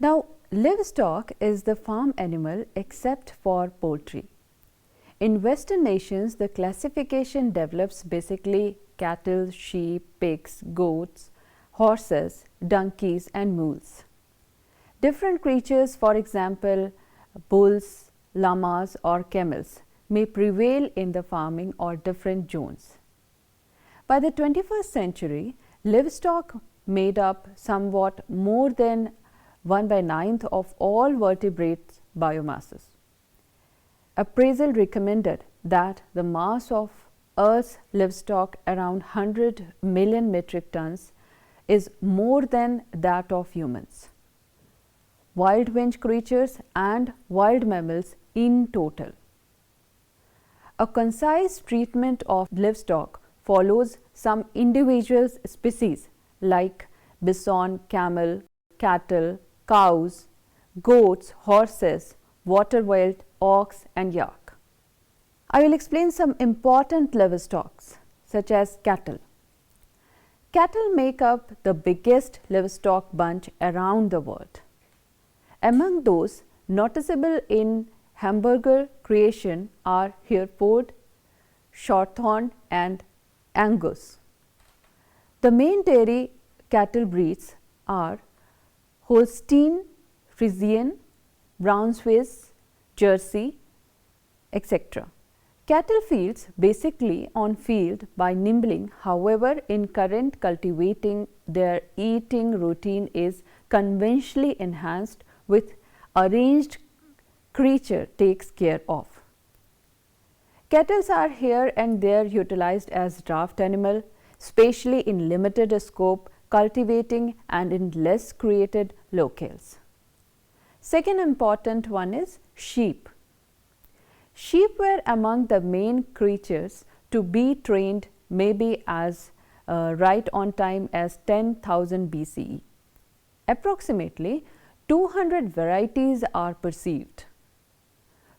Now, livestock is the farm animal except for poultry. In Western nations, the classification develops basically cattle, sheep, pigs, goats, horses, donkeys and mules. Different creatures, for example, bulls, llamas or camels, may prevail in the farming or different zones. By the 21st century, livestock made up somewhat more than 1/9 of all vertebrate biomasses. Appraisal recommended that the mass of Earth's livestock, around 100 million metric tons, is more than that of humans, wild-range creatures and wild mammals in total. A concise treatment of livestock follows some individual species like bison, camel, cattle, cows, goats, horses, water wild, ox and yak. I will explain some important livestock such as cattle. Cattle make up the biggest livestock bunch around the world. Among those noticeable in hamburger creation are Hereford, Shorthorn and Angus. The main dairy cattle breeds are Holstein, Friesian, Brown Swiss, Jersey, etc. Cattle feeds basically on field by nibbling. However, in current cultivating, their eating routine is conventionally enhanced with arranged creature takes care of. Cattle are here and there utilized as draft animal, especially in limited scope cultivating and in less created locales. Second important one is sheep. Sheep were among the main creatures to be trained maybe as right on time as 10,000 BCE. Approximately 200 varieties are perceived.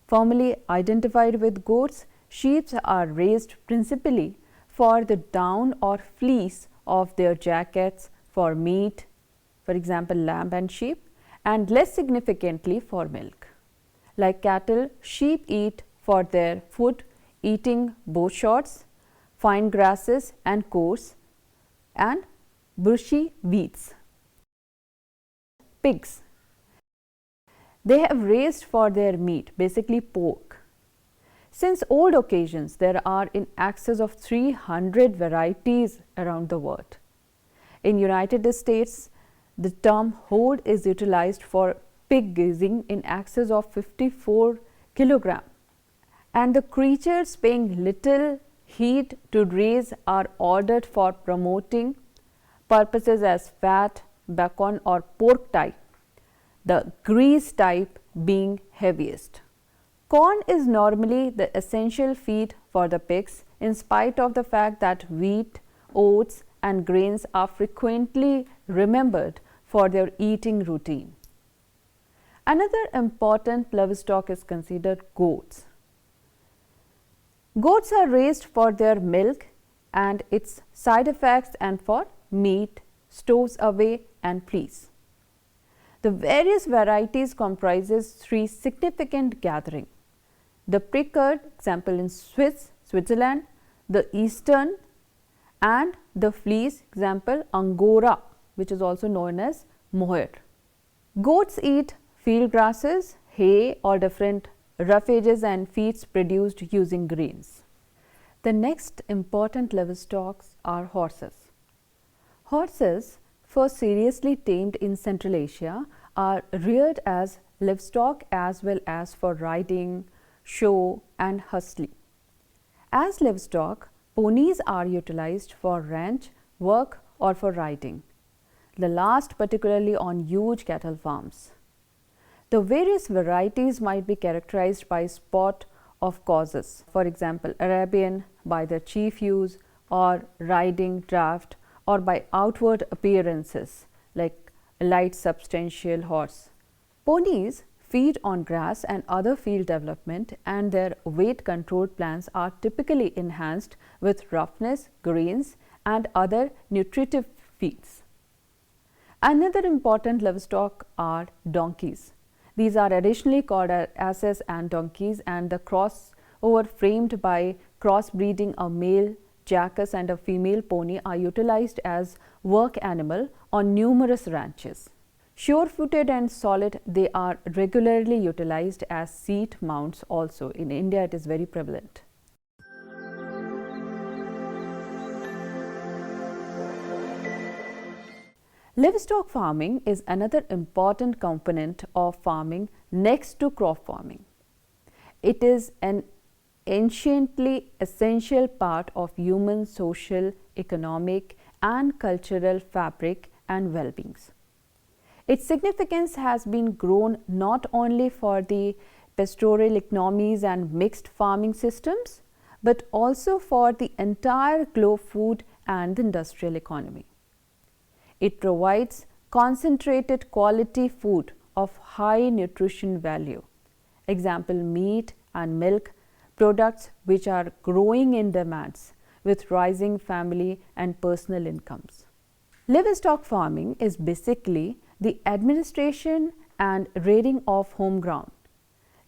Formally identified with goats, sheep are raised principally for the down or fleece of their jackets, for meat, for example lamb and sheep, and less significantly for milk. Like cattle, sheep eat for their food, eating boughshoots, fine grasses and coarse and bushy weeds. Pigs, they have raised for their meat, basically pork. Since old occasions, there are in excess of 300 varieties around the world. In United States, the term horde is utilized for pig grazing in excess of 54 kg, and the creatures paying little heed to raise are ordered for promoting purposes as fat, bacon or pork type, the grease type being heaviest. Corn is normally the essential feed for the pigs, in spite of the fact that wheat, oats and grains are frequently remembered for their eating routine. Another important livestock is considered goats. Goats are raised for their milk and its side effects and for meat, stows away and fleece. The various varieties comprises 3 significant gatherings: the Picard, example in Switzerland, the Eastern and the fleece, example Angora, which is also known as mohair. Goats eat field grasses, hay or different roughages and feeds produced using grains. The next important livestock are horses. Horses, first seriously tamed in Central Asia, are reared as livestock as well as for riding, show and hustling. As livestock, ponies are utilized for ranch work or for riding, the last particularly on huge cattle farms. The various varieties might be characterized by spot of causes, for example Arabian by their chief use, or riding, draft, or by outward appearances like a light substantial horse. Ponies feed on grass and other field development, and their weight control plans are typically enhanced with roughness, grains and other nutritive feeds. Another important livestock are donkeys. These are additionally called asses and donkeys, and the crossover framed by crossbreeding a male jackass and a female pony are utilized as work animal on numerous ranches. Sure-footed and solid, they are regularly utilized as seat mounts also. In India, it is very prevalent. Livestock farming is another important component of farming next to crop farming. It is an anciently essential part of human social, economic and cultural fabric and well-being. Its significance has been grown not only for the pastoral economies and mixed farming systems, but also for the entire globe food and industrial economy. It provides concentrated quality food of high nutrition value, example meat and milk products which are growing in demands with rising family and personal incomes. Livestock farming is basically the administration and rearing of home ground.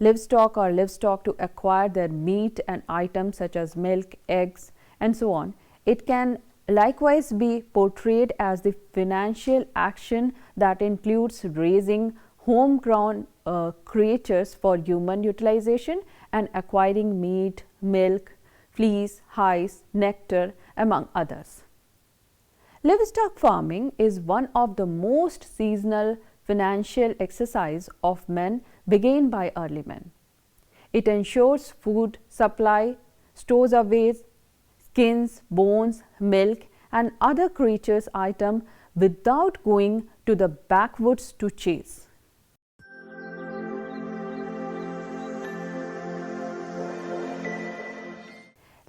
Livestock or livestock to acquire their meat and items such as milk, eggs and so on. It can likewise be portrayed as the financial action that includes raising homegrown creatures for human utilization and acquiring meat, milk, fleece, hides, nectar, among others. Livestock farming is one of the most seasonal financial exercise of men begun by early men. It ensures food supply, stores away skins, bones, milk and other creatures' items without going to the backwoods to chase.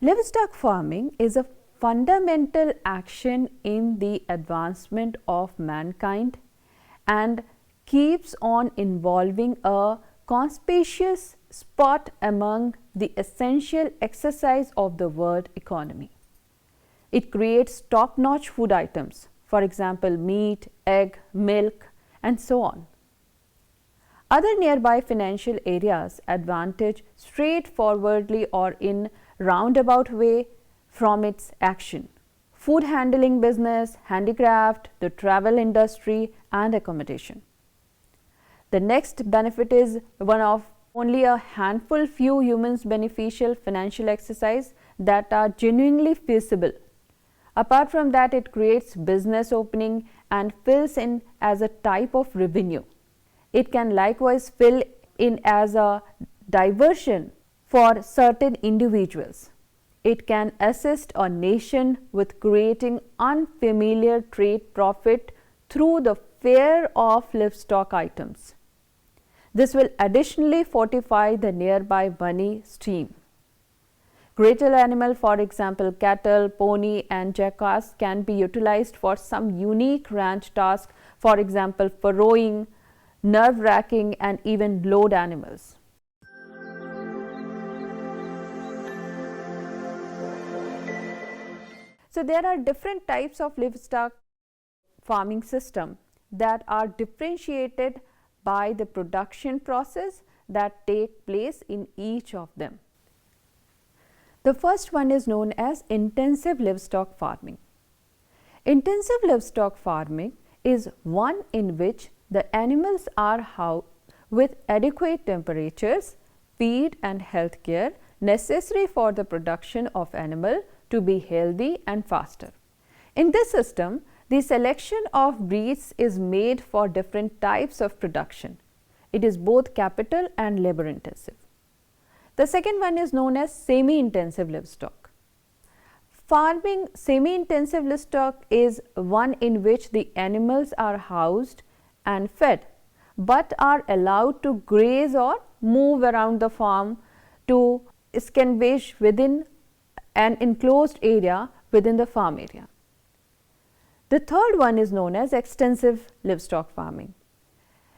Livestock farming is a fundamental action in the advancement of mankind and keeps on involving a conspicuous spot among the essential exercise of the world economy. It creates top-notch food items, for example, meat, egg, milk, and so on. Other nearby financial areas advantage straightforwardly or in roundabout way from its action: food handling business, handicraft, the travel industry, and accommodation. The next benefit is one of only a handful few humans beneficial financial exercise that are genuinely feasible. Apart from that, it creates business opening and fills in as a type of revenue. It can likewise fill in as a diversion for certain individuals. It can assist a nation with creating unfamiliar trade profit through the fare of livestock items. This will additionally fortify the nearby money stream. Greater animal, for example, cattle, pony and jackass can be utilized for some unique ranch task, for example, furrowing, nerve-wracking and even load animals. So, there are different types of livestock farming system that are differentiated by the production process that take place in each of them. The first one is known as intensive livestock farming. Intensive livestock farming is one in which the animals are housed with adequate temperatures, feed and health care necessary for the production of animal to be healthy and faster. In this system, the selection of breeds is made for different types of production. It is both capital and labor intensive. The second one is known as semi-intensive livestock. Farming semi-intensive livestock is one in which the animals are housed and fed, but are allowed to graze or move around the farm to scavenge within an enclosed area within the farm area. The third one is known as extensive livestock farming.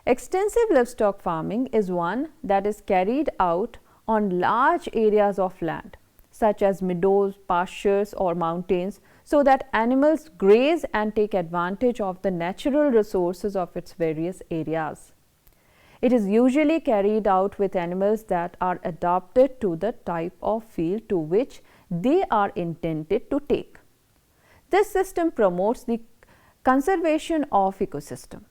Extensive livestock farming is one that is carried out on large areas of land, such as meadows, pastures or mountains, so that animals graze and take advantage of the natural resources of its various areas. It is usually carried out with animals that are adapted to the type of field to which they are intended to take. This system promotes the conservation of ecosystem.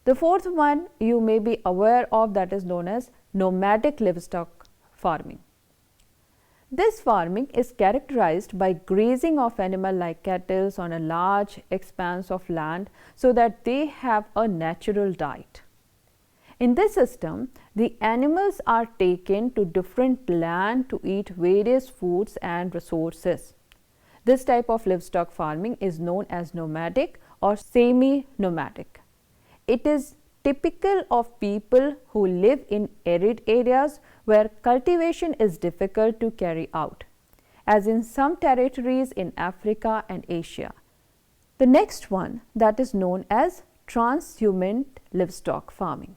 The fourth one you may be aware of, that is known as nomadic livestock farming. This farming is characterized by grazing of animal like cattle on a large expanse of land so that they have a natural diet. In this system, the animals are taken to different land to eat various foods and resources. This type of livestock farming is known as nomadic or semi-nomadic. It is typical of people who live in arid areas where cultivation is difficult to carry out, as in some territories in Africa and Asia. The next one, that is known as transhumant livestock farming.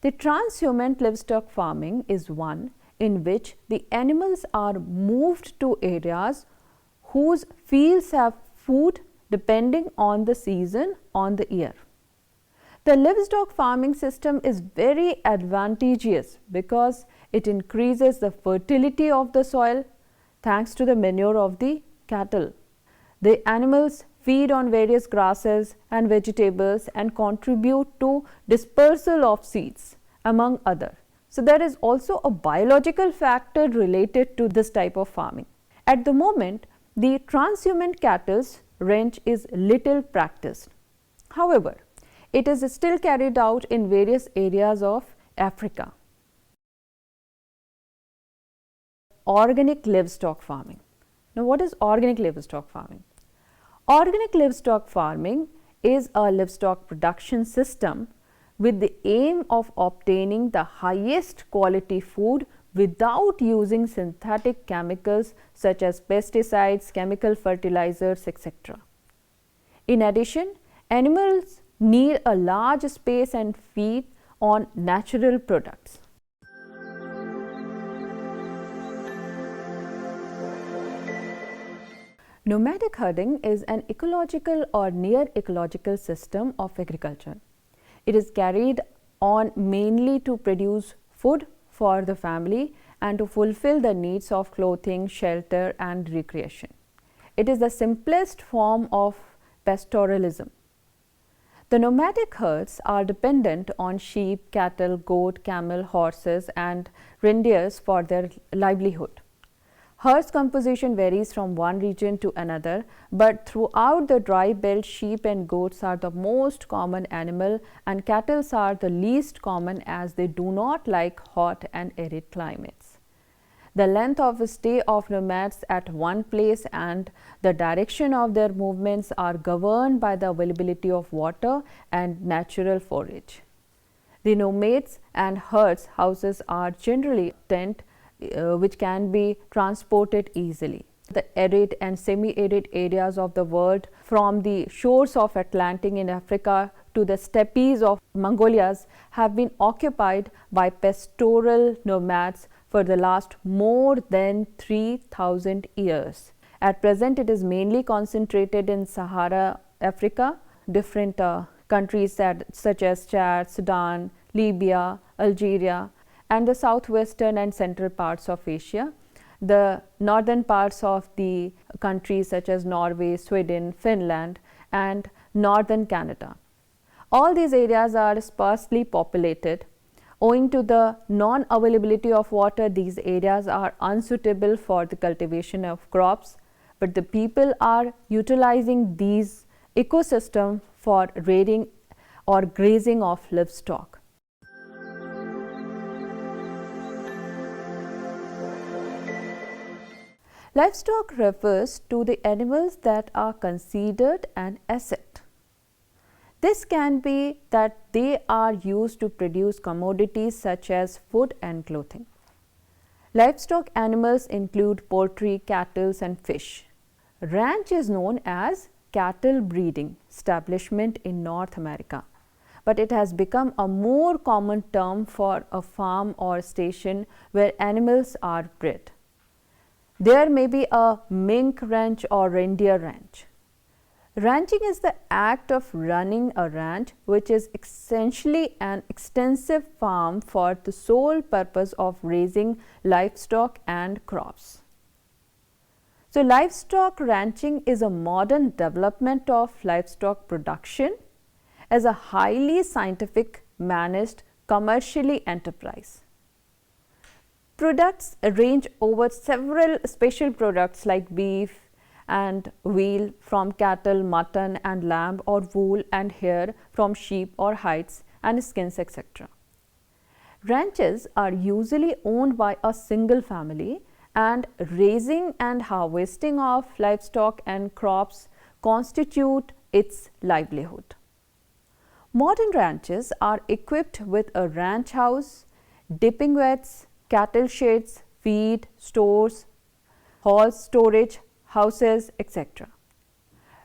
The transhumant livestock farming is one in which the animals are moved to areas whose fields have food depending on the season on the year. The livestock farming system is very advantageous because it increases the fertility of the soil thanks to the manure of the cattle. The animals feed on various grasses and vegetables and contribute to dispersal of seeds, among other. So, there is also a biological factor related to this type of farming. At the moment, the transhumant cattle's range is little practiced. However, it is still carried out in various areas of Africa. Organic livestock farming. Now, what is organic livestock farming? Organic livestock farming is a livestock production system with the aim of obtaining the highest quality food without using synthetic chemicals such as pesticides, chemical fertilizers, etc. In addition, animals need a large space and feed on natural products. Nomadic herding is an ecological or near ecological system of agriculture. It is carried on mainly to produce food for the family and to fulfill the needs of clothing, shelter and recreation. It is the simplest form of pastoralism. The nomadic herds are dependent on sheep, cattle, goat, camel, horses and reindeers for their livelihood. Herds composition varies from one region to another, but throughout the dry belt, sheep and goats are the most common animal and cattle are the least common as they do not like hot and arid climates. The length of stay of nomads at one place and the direction of their movements are governed by the availability of water and natural forage. The nomads and herds houses are generally tent which can be transported easily. The arid and semi-arid areas of the world, from the shores of Atlantic in Africa to the steppes of Mongolia, have been occupied by pastoral nomads for the last more than 3,000 years. At present, it is mainly concentrated in Sahara Africa, different countries such as Chad, Sudan, Libya, Algeria, and the southwestern and central parts of Asia, the northern parts of the countries such as Norway, Sweden, Finland, and northern Canada. All these areas are sparsely populated. Owing to the non-availability of water, these areas are unsuitable for the cultivation of crops, but the people are utilizing these ecosystems for rearing or grazing of livestock. Livestock refers to the animals that are considered an asset. This can be that they are used to produce commodities such as food and clothing. Livestock animals include poultry, cattle and fish. Ranch is known as cattle breeding establishment in North America, but it has become a more common term for a farm or station where animals are bred. There may be a mink ranch or reindeer ranch. Ranching is the act of running a ranch, which is essentially an extensive farm for the sole purpose of raising livestock and crops. So, livestock ranching is a modern development of livestock production as a highly scientific, managed, commercially enterprise. Products range over several special products like beef and veal from cattle, mutton and lamb, or wool and hair from sheep or hides and skins, etc. Ranches are usually owned by a single family, and raising and harvesting of livestock and crops constitute its livelihood. Modern ranches are equipped with a ranch house, dipping wets, cattle sheds, feed, stores, halls, storage houses, etc.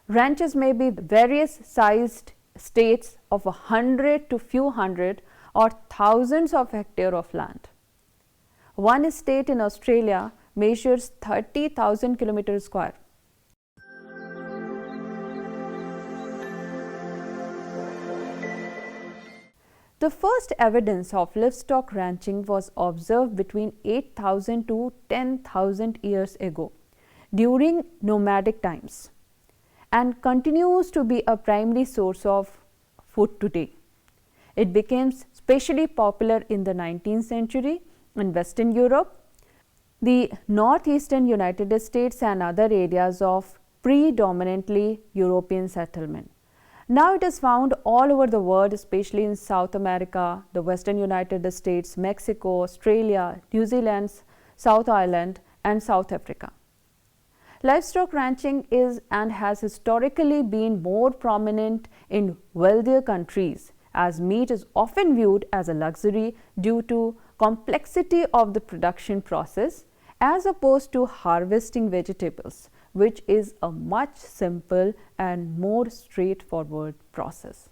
Ranches may be various sized estates of 100 to few hundred or thousands of hectares of land. One estate in Australia measures 30,000 kilometers square. The first evidence of livestock ranching was observed between 8,000 to 10,000 years ago during nomadic times, and continues to be a primary source of food today. It became especially popular in the 19th century in Western Europe, the northeastern United States and other areas of predominantly European settlement. Now it is found all over the world, especially in South America, the Western United States, Mexico, Australia, New Zealand, South Ireland and South Africa. Livestock ranching is and has historically been more prominent in wealthier countries, as meat is often viewed as a luxury due to complexity of the production process as opposed to harvesting vegetables, which is a much simple and more straightforward process.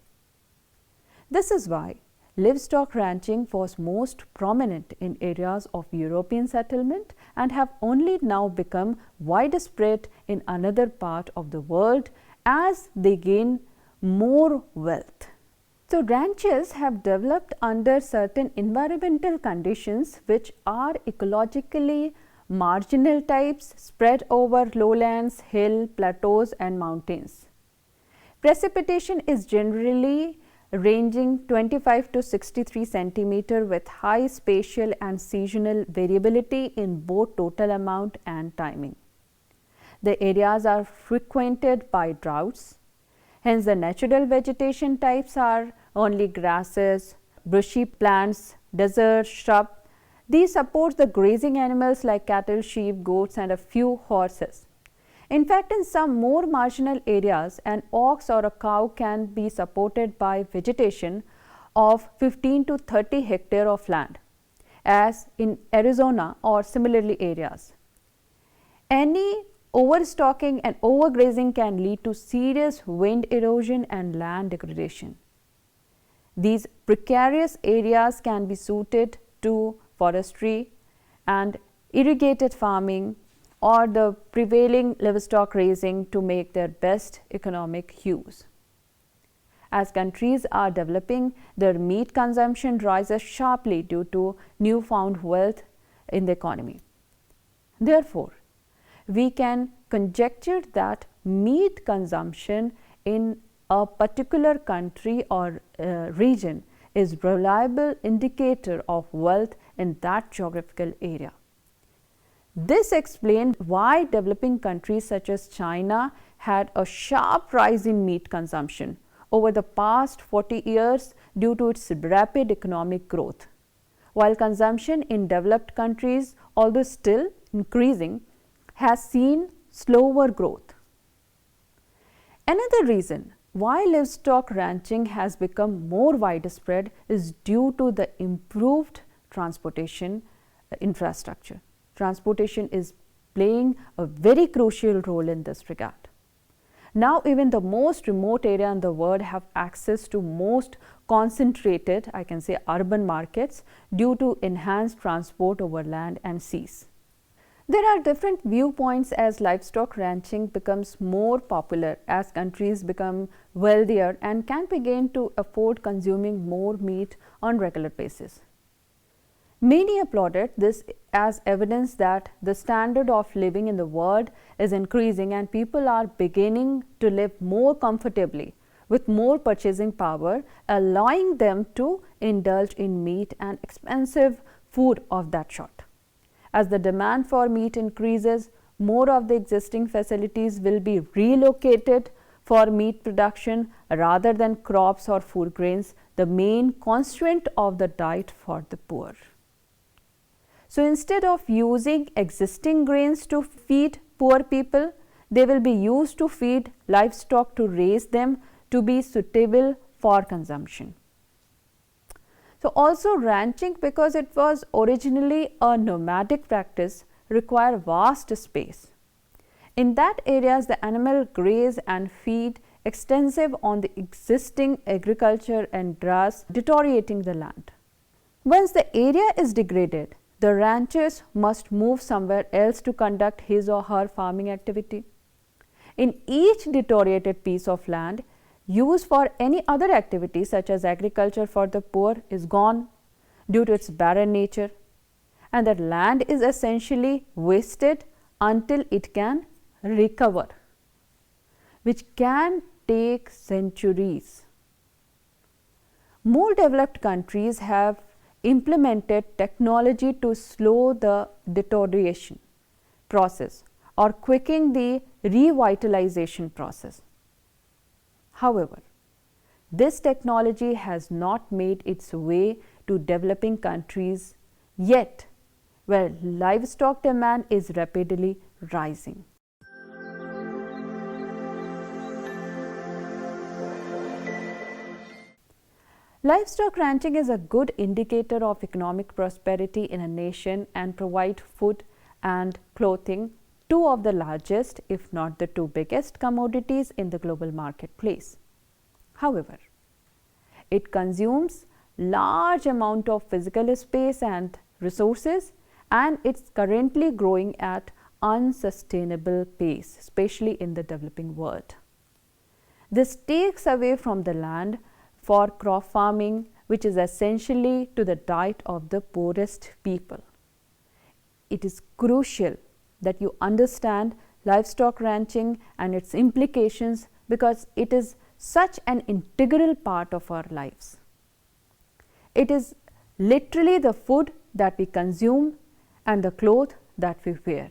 This is why livestock ranching was most prominent in areas of European settlement and have only now become widespread in another part of the world as they gain more wealth. So, ranches have developed under certain environmental conditions which are ecologically marginal types spread over lowlands, hill, plateaus and mountains. Precipitation is generally ranging 25 to 63 centimeter with high spatial and seasonal variability in both total amount and timing. The areas are frequented by droughts, hence the natural vegetation types are only grasses, bushy plants, desert, shrub. These support the grazing animals like cattle, sheep, goats and a few horses. In fact, in some more marginal areas, an ox or a cow can be supported by vegetation of 15 to 30 hectares of land, as in Arizona or similarly areas. Any overstocking and overgrazing can lead to serious wind erosion and land degradation. These precarious areas can be suited to forestry and irrigated farming or the prevailing livestock raising to make their best economic use. As countries are developing, their meat consumption rises sharply due to newfound wealth in the economy. Therefore, we can conjecture that meat consumption in a particular country or region is a reliable indicator of wealth in that geographical area. This explained why developing countries such as China had a sharp rise in meat consumption over the past 40 years due to its rapid economic growth, while consumption in developed countries, although still increasing, has seen slower growth. Another reason why livestock ranching has become more widespread is due to the improved transportation infrastructure. Transportation is playing a very crucial role in this regard. Now even the most remote area in the world have access to most concentrated, I can say, urban markets due to enhanced transport over land and seas. There are different viewpoints as livestock ranching becomes more popular as countries become wealthier and can begin to afford consuming more meat on regular basis. Many applauded this as evidence that the standard of living in the world is increasing and people are beginning to live more comfortably with more purchasing power, allowing them to indulge in meat and expensive food of that sort. As the demand for meat increases, more of the existing facilities will be relocated for meat production rather than crops or food grains, the main constraint of the diet for the poor. So, instead of using existing grains to feed poor people, they will be used to feed livestock to raise them to be suitable for consumption. So, also ranching, because it was originally a nomadic practice, require vast space. In that areas, the animal graze and feed extensive on the existing agriculture and thus deteriorating the land. Once the area is degraded, the ranchers must move somewhere else to conduct his or her farming activity. In each deteriorated piece of land, use for any other activity such as agriculture for the poor is gone due to its barren nature, and that land is essentially wasted until it can recover, which can take centuries. More developed countries have implemented technology to slow the deterioration process or quicken the revitalization process. However, this technology has not made its way to developing countries yet, where livestock demand is rapidly rising. Livestock ranching is a good indicator of economic prosperity in a nation and provide food and clothing, two of the largest, if not the two biggest commodities in the global marketplace. However, it consumes large amount of physical space and resources, and it's currently growing at unsustainable pace, especially in the developing world. This takes away from the land for crop farming, which is essentially to the diet of the poorest people. It is crucial that you understand livestock ranching and its implications, because it is such an integral part of our lives. It is literally the food that we consume and the clothes that we wear.